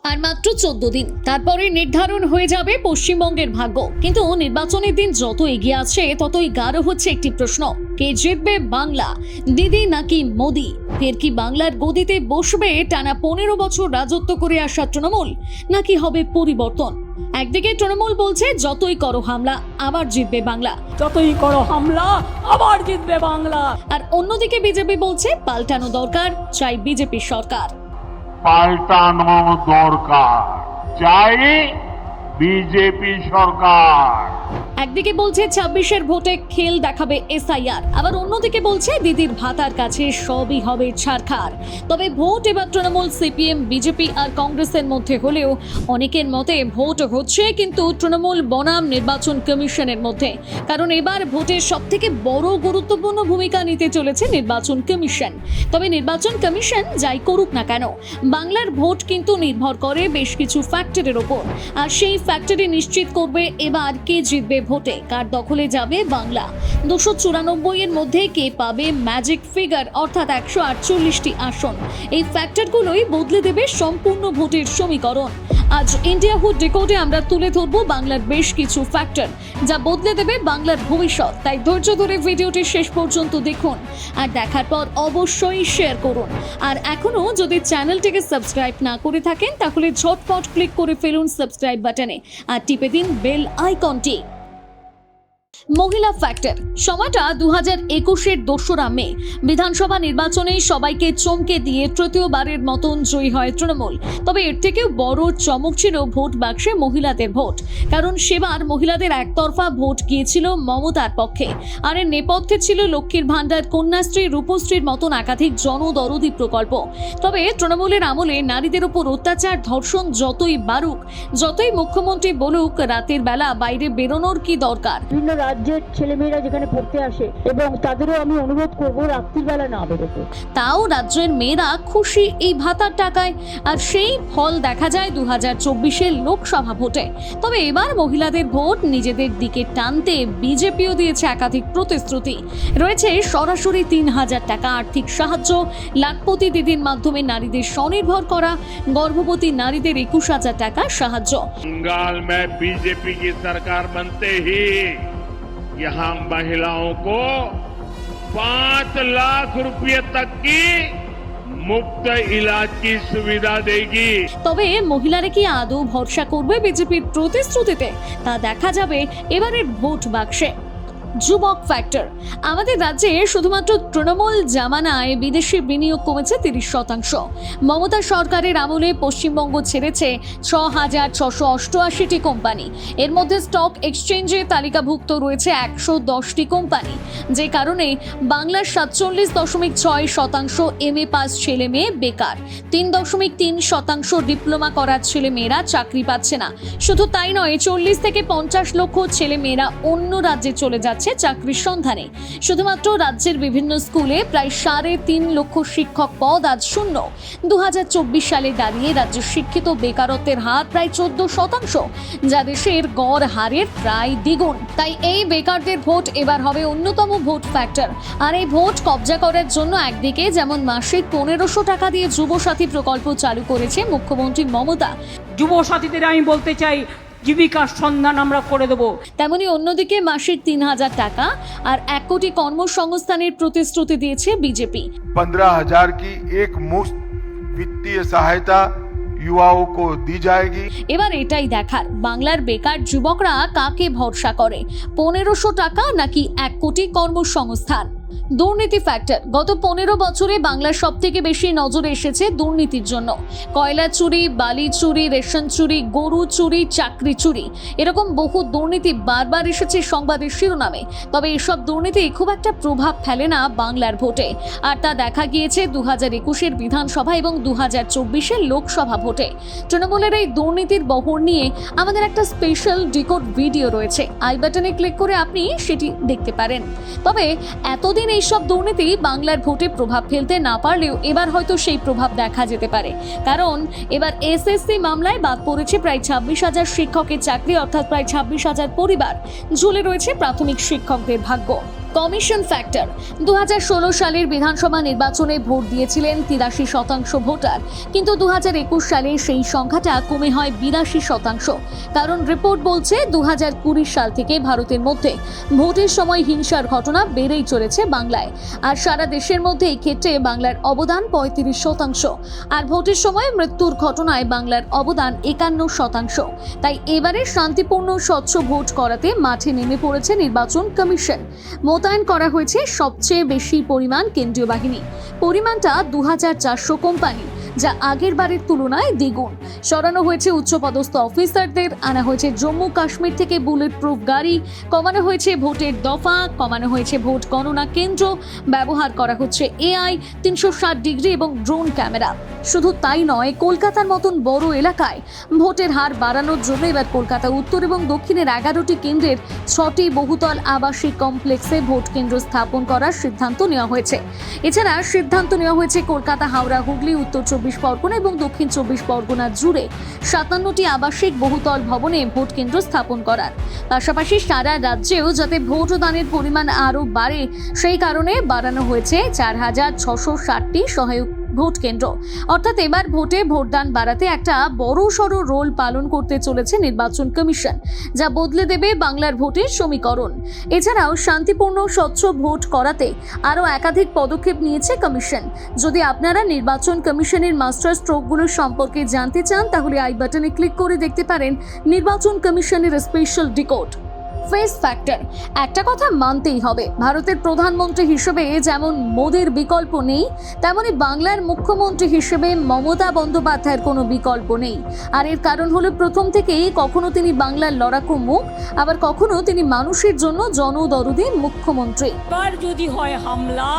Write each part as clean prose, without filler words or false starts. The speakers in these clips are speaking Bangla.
আর মাত্র 14 দিন, তারপরে নির্ধারণ হয়ে যাবে পশ্চিমবঙ্গের ভাগ্য। কিন্তু নির্বাচনের দিন যত এগিয়ে আসছে ততই গাঢ় হচ্ছে একটি প্রশ্ন, কে জিতবে, বাংলা, দিদি নাকি মোদি? ফের কি বাংলার গদিতে বসবে টানা 15 বছর রাজত্ব করে আসা তৃণমূল, নাকি হবে পরিবর্তন? একদিকে তৃণমূল বলছে যতই করো হামলা আবার জিতবে বাংলা, যতই করো হামলা আবার জিতবে বাংলা। আর অন্যদিকে বিজেপি বলছে পাল্টানো দরকার, চাই বিজেপি সরকার। পাল্টানো দরকার, চাই বিজেপি সরকার। একদিকে বলছে 26-এর ভোটে খেল দেখাবে এসআইআর, আবার অন্যদিকে বলছে দিদির ভাতার কাছে সবই হবে ছাড়খাড়। তবে ভোট এবার তৃণমূল, সিপিএম, বিজেপি আর কংগ্রেসের মধ্যে হলেও অনেকের মতে ভোট হচ্ছে কিন্তু তৃণমূল বনাম নির্বাচন কমিশনের মধ্যে। কারণ এবার ভোটের সব থেকে বড় গুরুত্বপূর্ণ ভূমিকা নিতে চলেছে নির্বাচন কমিশন। তবে নির্বাচন কমিশন যাই করুক না কেন, বাংলার ভোট কিন্তু নির্ভর করে বেশ কিছু ফ্যাক্টরের ওপর, আর সেই ফ্যাক্টরি নিশ্চিত করবে এবার কে জিতবে ভোটে, কার দখলে যাবে বাংলা। 294 এর মধ্যে কে পাবে ম্যাজিক ফিগার অর্থাৎ 148টি আসন। এই ফ্যাক্টরগুলোই বদলে দেবে সম্পূর্ণ ভোটের সমীকরণ। আজ ইন্ডিয়া হুড ডিকোডে আমরা তুলে ধরবো বাংলার বেশ কিছু ফ্যাক্টর যা বদলে দেবে বাংলার ভবিষ্যৎ। তাই ধৈর্য ধরে ভিডিওটি শেষ পর্যন্ত দেখুন, আর দেখার পর অবশ্যই শেয়ার করুন। আর এখনো যদি চ্যানেলটিকে সাবস্ক্রাইব না করে থাকেন তাহলে ঝটপট ক্লিক করে ফেলুন সাবস্ক্রাইব বাটনে আর টিপে দিন বেল আইকনটি। মহিলা ফ্যাক্টর, সময়টা 2021-এর 2রা মে। বিধানসভা নির্বাচনে সবাইকে চমকে দিয়ে তৃতীয়বারের মতন জয়ী হয় তৃণমূল। তবে এর থেকেও বড় চমক ছিল ভোট বাক্সে মহিলাদের ভোট, কারণ সেবার মহিলাদের একতরফা ভোট গিয়েছিল মমতার পক্ষে। আর এর নেপথ্যে ছিল লক্ষ্মীর ভান্ডার, কন্যাশ্রী, রূপশ্রীর মতন একাধিক জনদরদি প্রকল্প। তবে তৃণমূলের আমলে নারীদের উপর অত্যাচার, ধর্ষণ যতই বাড়ুক, যতই মুখ্যমন্ত্রী বলুক রাতের বেলা বাইরে বেরোনোর কি দরকার, বিভিন্ন রাজ্যের ছেলেমেয়েরা যেখানে পড়তে আসে এবং তাদেরও আমি অনুরোধ করবো রাত্রিবেলা না বেরোতে। তাও রাজ্যের মেয়েরা খুশি এই ভাতার টাকায়, আর সেই ফল দেখা যায় 2024-এর লোকসভা ভোটে। তবে এবার মহিলাদের ভোট নিজেদের দিকে টানতে বিজেপিও দিয়েছে একাধিক প্রতিশ্রুতি। রয়েছে সরাসরি 3000 টাকা আর্থিক সাহায্য, লাখপতি দিদির মাধ্যমে নারীদের স্বনির্ভর করা, গর্ভবতী নারীদের 21,000 টাকা সাহায্য। बंगाल में बीजेपी की सरकार बनते ही यहाँ महिलाओं को 5 लाख रुपए तक की मुफ्त इलाज की सुविधा देगी। তবে মহিলারা কি আদৌ ভরসা করবে বিজেপির প্রতিশ্রুতিতে, তা দেখা যাবে এবারের ভোট বাক্সে। যুবক ফ্যাক্টর, আমাদের রাজ্যে শুধুমাত্র তৃণমূল জামানায় বিদেশি বিনিয়োগ কমেছে 30%। মমতা সরকারের আমলে পশ্চিমবঙ্গ ছেড়েছে 6,688টি কোম্পানি। এর মধ্যে স্টক এক্সচেঞ্জে তালিকাভুক্ত রয়েছে 110টি কোম্পানি, যে কারণে বাংলার 47.6% MA পাস ছেলে মেয়ে বেকার, 3.3% ডিপ্লোমা করা ছেলে মেয়েরা চাকরি পাচ্ছে না। শুধু তাই নয়, 40 থেকে 50 লক্ষ ছেলে মেয়েরা অন্য রাজ্যে চলে যাচ্ছে চাকরির সন্ধানে। শুধুমাত্র রাজ্যের বিভিন্ন স্কুলে প্রায় 3.5 লক্ষ শিক্ষক পদ আজ শূন্য। 2024 সালে দাঁড়িয়ে রাজ্যের শিক্ষিত বেকারত্বের হার প্রায় 14%, যা দেশের গড় হারের প্রায় দ্বিগুণ। তাই এই বেকারদের ভোট এবার হবে অন্যতম ভোট ফ্যাক্টর। আর এই ভোট কবজা করার জন্য একদিকে যেমন মাসিক 1500 টাকা দিয়ে যুবসাথী প্রকল্প চালু করেছে মুখ্যমন্ত্রী মমতা, যুবসাথীদের আমি বলতে চাই জীবিকার সন্ধান আমরা করে দেবো। তেমনি অন্যদিকে মাসিক 3000 টাকা আর 1 কোটি কর্মসংস্থানের প্রতিশ্রুতি দিয়েছে বিজেপি। 15,000 की एक मुफ्त वित्तीय सहायता युवाओं को दी जाएगी। এবার এটাই দেখার, বাংলার বেকার যুবকরা কাকে ভরসা করে, 1500 টাকা নাকি 1 কোটি কর্মসংস্থান। দুর্নীতি ফ্যাক্টর, গত 15 বছরে বাংলার সব থেকে বেশি নজরে এসেছে দুর্নীতির জন্য। কয়লা চুরি, বালি চুরি, রেশন চুরি, গরু চুরি, চাকরি চুরি, এরকম বহু দুর্নীতি বারবার এসেছে সংবাদের শিরোনামে। তবে এসব দুর্নীতি খুব একটা প্রভাব ফেলে না বাংলার ভোটে, আর তা দেখা গিয়েছে 2021-এর বিধানসভা এবং 2024-এর লোকসভা ভোটে। তৃণমূলের এই দুর্নীতির বহর নিয়ে আমাদের একটা স্পেশাল ডিকোড ভিডিও রয়েছে, আই বাটনে ক্লিক করে আপনি সেটি দেখতে পারেন। তবে এতদিন এইসব দুর্নীতি বাংলার ভোটে প্রভাব ফেলতে না পারলেও এবার হয়তো সেই প্রভাব দেখা যেতে পারে, কারণ এবার এসএসসি মামলায় বাদ পড়েছে প্রায় 26,000 শিক্ষকের চাকরি, অর্থাৎ প্রায় 26,000 পরিবার। ঝুলে রয়েছে প্রাথমিক শিক্ষকদের ভাগ্য। কমিশন ফ্যাক্টর 2016 সালের বিধানসভা নির্বাচনে ভোট দিয়েছিলেন 83% ভোটার, কিন্তু 2021 সালে সেই সংখ্যাটা কমে হয় 82%। কারণ রিপোর্ট বলছে 2020 সাল থেকে ভারতের মধ্যে ভোটের সময় হিংসার ঘটনা বেড়েই চলেছে বাংলায়, আর সারা দেশের মধ্যে এই ক্ষেত্রে বাংলার অবদান 35%, আর ভোটের সময় মৃত্যুর ঘটনায় বাংলার অবদান 51%। তাই এবারে শান্তিপূর্ণ স্বচ্ছ ভোট করাতে মাঠে নেমে পড়েছে নির্বাচন কমিশন। মোতায়েন করা হয়েছে সবচেয়ে বেশি পরিমাণ কেন্দ্রীয় বাহিনী, পরিমাণটা 2400 কোম্পানি, যা আগের বারের তুলনায় দ্বিগুণ। সরানো হয়েছে উচ্চপদস্থ অফিসারদের, আনা হয়েছে জম্মু কাশ্মীর থেকে বুলেট প্রুফ গাড়ি, কমানো হয়েছে ভোটের দফা, কমানো হয়েছে ভোট গণনা কেন্দ্র, ব্যবহার করা হচ্ছে AI 360 ডিগ্রি এবং ড্রোন ক্যামেরা। শুধু তাই নয়, কলকাতার মতন বড় এলাকায় ভোটের হার বাড়ানোর জন্য এবার কলকাতা উত্তর এবং দক্ষিণের 11টি কেন্দ্রের 6টি বহুতল আবাসিক কমপ্লেক্সে ভোট কেন্দ্র স্থাপন করার সিদ্ধান্ত নেওয়া হয়েছে। এছাড়া সিদ্ধান্ত নেওয়া হয়েছে কলকাতা, হাওড়া, হুগলি, উত্তর 24 পরগনা এবং দক্ষিণ 24 পরগনা জুড়ে 57টি আবাসিক বহুতল ভবনে ভোট কেন্দ্র স্থাপন করার। পাশাপাশি সারা রাজ্যেও যাতে ভোট দানের পরিমাণ আরও বাড়ে, সেই কারণে বাড়ানো হয়েছে 4660টি সহায়ক ভোট কেন্দ্র। অর্থাৎ এবার ভোটে ভোটদান বাড়াতে একটা বড় সড় রোল পালন করতে চলেছে নির্বাচন কমিশন, যা বদলে দেবে বাংলার ভোটের সমীকরণ। এছাড়াও শান্তিপূর্ণ স্বচ্ছ ভোট করাতে আরও একাধিক পদক্ষেপ নিয়েছে কমিশন। যদি আপনারা নির্বাচন কমিশনের মাস্টার স্ট্রোকগুলো সম্পর্কে জানতে চান, তাহলে আই বাটনে ক্লিক করে দেখতে পারেন নির্বাচন কমিশনের স্পেশাল ডিকোড। ফেস ফ্যাক্টর, একটা কথা মানতেই হবে, ভারতের প্রধানমন্ত্রী হিসেবে যেমন মোদির বিকল্প নেই, তেমনি বাংলার মুখ্যমন্ত্রী হিসেবে মমতা বন্দ্যোপাধ্যায়ের কোনো বিকল্প নেই। আর এর কারণ হলো, প্রথম থেকেই কখনো তিনি বাংলার লড়াকু মুখ, আবার কখনো তিনি মানুষের জন্য জনদরদি মুখ্যমন্ত্রী। এবার যদি হয় হামলা,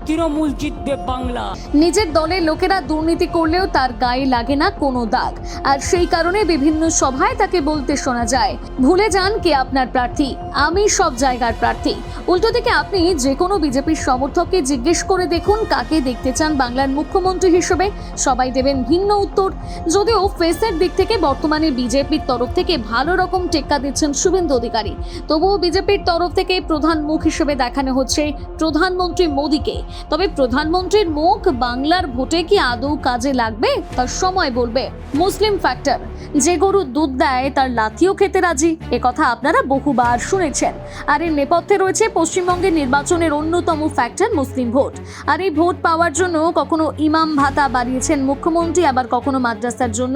তৃণমূল জিতবে বাংলা। নিজের দলের লোকেরা দুর্নীতি করলেও তার গায়ে লাগে না কোনো দাগ, আর সেই কারণে বিভিন্ন সভায় তাকে বলতে শোনা যায়, ভুলে যান কে আপনার প্রার্থী, আমি সব জায়গার প্রার্থী। উল্টো দিকে আপনি যে কোনো বিজেপির সমর্থককে জিজ্ঞেস করে দেখুন কাকে দেখতে চান বাংলার মুখ্যমন্ত্রী হিসেবে, সবাই দেবেন ভিন্ন উত্তর। যদিও ফেসের দিক থেকে বর্তমানে বিজেপির তরফ থেকে ভালো রকম টেক্কা দিচ্ছেন শুভেন্দু অধিকারী, তবুও বিজেপির তরফ থেকে প্রধান মুখ হিসেবে দেখানো হচ্ছে প্রধানমন্ত্রী মোদীকে। তবে প্রধানমন্ত্রীর মুখ বাংলার ভোটে কি আদৌ কাজে লাগবে, তার সময় বলবে। মুসলিম ফ্যাক্টর, যে গরু দুধ দেয় তার লাথিও খেতে রাজি, কথা আপনারা বহুবার শুনেছেন। আর এর নেপথ্যে রয়েছে পশ্চিমবঙ্গের নির্বাচনের অন্যতম ফ্যাক্টর মুসলিম ভোট। আর এই ভোট পাওয়ার জন্য কখনো ইমাম ভাতা বাড়িয়েছেন মুখ্যমন্ত্রী, আবার কখনো মাদ্রাসার জন্য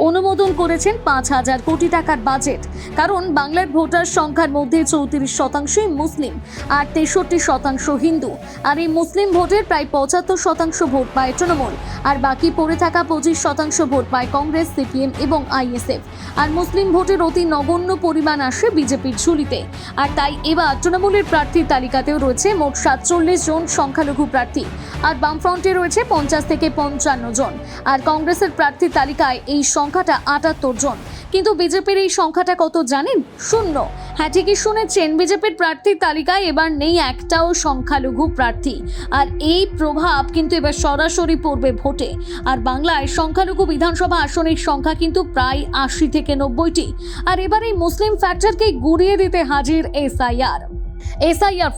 অনুমোদন করেছেন 5000 কোটি টাকার বাজেট। কারণ বাংলার ভোটার সংখ্যার মধ্যে 34% মুসলিম আর 63% হিন্দু। আর এই মুসলিম ভোটের প্রায় 75% ভোট পায় তৃণমূল, আর বাকি পড়ে থাকা 25% ভোট পায় কংগ্রেস, CPM এবং ISF। আর মুসলিম ভোটের অতি নগণ্য পরিমাণ আসে বিজেপির ঝুলিতে। আর তাই এবার তৃণমূলের প্রার্থীর তালিকাতেও রয়েছে মোট 47 জন সংখ্যালঘু প্রার্থী, আর বামফ্রন্টে রয়েছে 50 থেকে 55 জন, আর কংগ্রেসের প্রার্থীর তালিকায় এই সংখ্যাটা 78 জন। কিন্তু বিজেপির এই সংখ্যাটা কত জানেন? 0। হ্যাঁ, ঠিকই শুনেছেন, বিজেপির প্রার্থীর তালিকায় এবার নেই একটাও সংখ্যালঘু প্রার্থী। আর এই প্রভাব কিন্তু এবার সরাসরি পড়বে ভোটে। আর বাংলায় সংখ্যালঘু বিধানসভা আসনের সংখ্যা কিন্তু প্রায় 80 থেকে 90টি। আর এবার এই মুসলিম ফ্যাক্টরকে গুড়িয়ে দিতে হাজির এসআইআর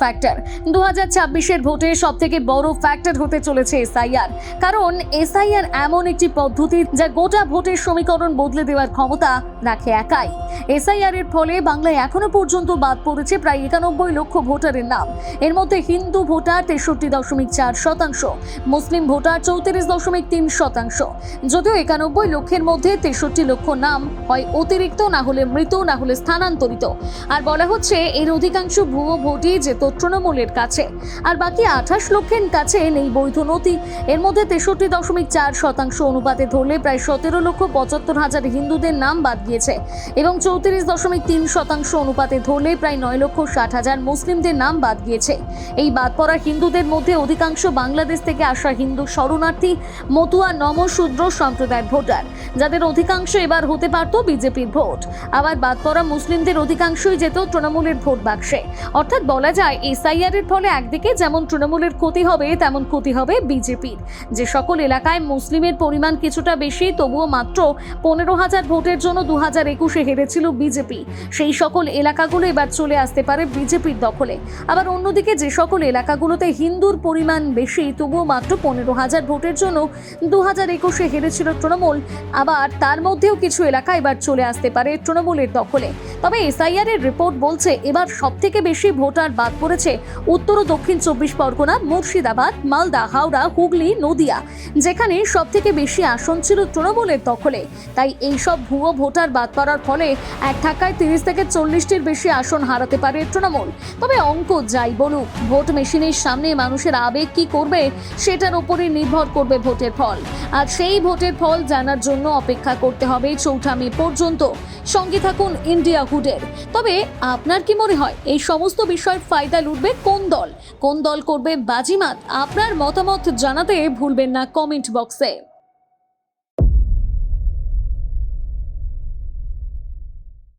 ফ্যাক্টর। 2026-এর ভোটে সব থেকে বড় ফ্যাক্টর হতে চলেছে এসআইআর। কারণ এসআইআর এমন একটি পদ্ধতি যা গোটা ভোটের সমীকরণ বদলে দেওয়ার ক্ষমতা রাখে একাই। এসআইআর এর ফলে বাংলায় এখনো পর্যন্ত বাদ পড়েছে প্রায় 91 লক্ষ ভোটারের নাম। এর মধ্যে হিন্দু ভোটার 63.4%, মুসলিম ভোটার 34.3%। যদিও 91 লক্ষের মধ্যে 63 লক্ষ নাম হয় অতিরিক্ত, না হলে মৃত, না হলে স্থানান্তরিত। আর বলা হচ্ছে এর অধিকাংশ ভুয়ো ভোটই যেত তৃণমূলের কাছে, আর বাকি 28 লক্ষের কাছে নেই বৈধ নথি। এর মধ্যে 63.4% অনুপাতে ধরলে প্রায় 17,75,000 হিন্দুদের নাম বাদ গিয়েছে, এবং 34.3% অনুপাতে ধরলে প্রায় 9,60,000 মুসলিমদের নাম বাদ গিয়েছে। এই বাদ পড়া হিন্দুদের মধ্যে অধিকাংশ বাংলাদেশ থেকে আসা হিন্দু শরণার্থী, মতুয়া, নমশূদ্র সম্প্রদায়ের ভোটার, যাদের অধিকাংশ এবার হতে পারত বিজেপির ভোট। আবার বাদ পড়া মুসলিমদের অধিকাংশই যেত তৃণমূলের ভোট বাক্সে। অর্থাৎ বলা যায় এসআইআর এর ফলে একদিকে যেমন তৃণমূলের ক্ষতি হবে তেমন ক্ষতি হবে বিজেপির। যে সকল এলাকায় মুসলিমের পরিমাণ কিছুটা বেশি, তবুও মাত্র 15,000 ভোটের জন্য 2021-এ হেরেছিল বিজেপি, সেই সকল এলাকাগুলো এবার চলে আসতে পারে বিজেপির দখলে। আবার অন্যদিকে যে সকল এলাকাগুলোতে হিন্দুর পরিমাণ বেশি, তবুও মাত্র 15,000 ভোটের জন্য 2021-এ হেরেছিল তৃণমূল, আবার তার মধ্যেও কিছু এলাকা এবার চলে আসতে পারে তৃণমূলের দখলে। তবে এসআইআর এর রিপোর্ট বলছে এবার সবথেকে বেশি ভোটার বাদ পড়েছে উত্তর ও দক্ষিণ 24 পরগনা, মুর্শিদাবাদ, মালদা, হাওড়া, হুগলি, নদিয়া, যেখানে সবথেকে বেশি আসন ছিল তৃণমূলের দখলে। তাই এই সব ভুয়ো ভোটার বাদ পড়ার ফলে এক ধাক্কায় 30 থেকে 40টির বেশি আসন হারাতে পারে তৃণমূল। তবে অঙ্ক যাই বলুক, ভোট মেশিনের সামনে মানুষের আবেগ কি করবে সেটার উপরে নির্ভর করবে ভোটের ফল। আর সেই ভোটের ফল জানার জন্য অপেক্ষা করতে হবে 4 মে পর্যন্ত। সঙ্গে থাকুন ইন্ডিয়া হুডের। তবে আপনার কি মনে হয় এই সমস্ত বিষয়ের ফায়দা লুটবে কোন দল? কোন দল করবে বাজিমাত? আপনার মতামত জানাতে ভুলবেন না কমেন্ট বক্সে।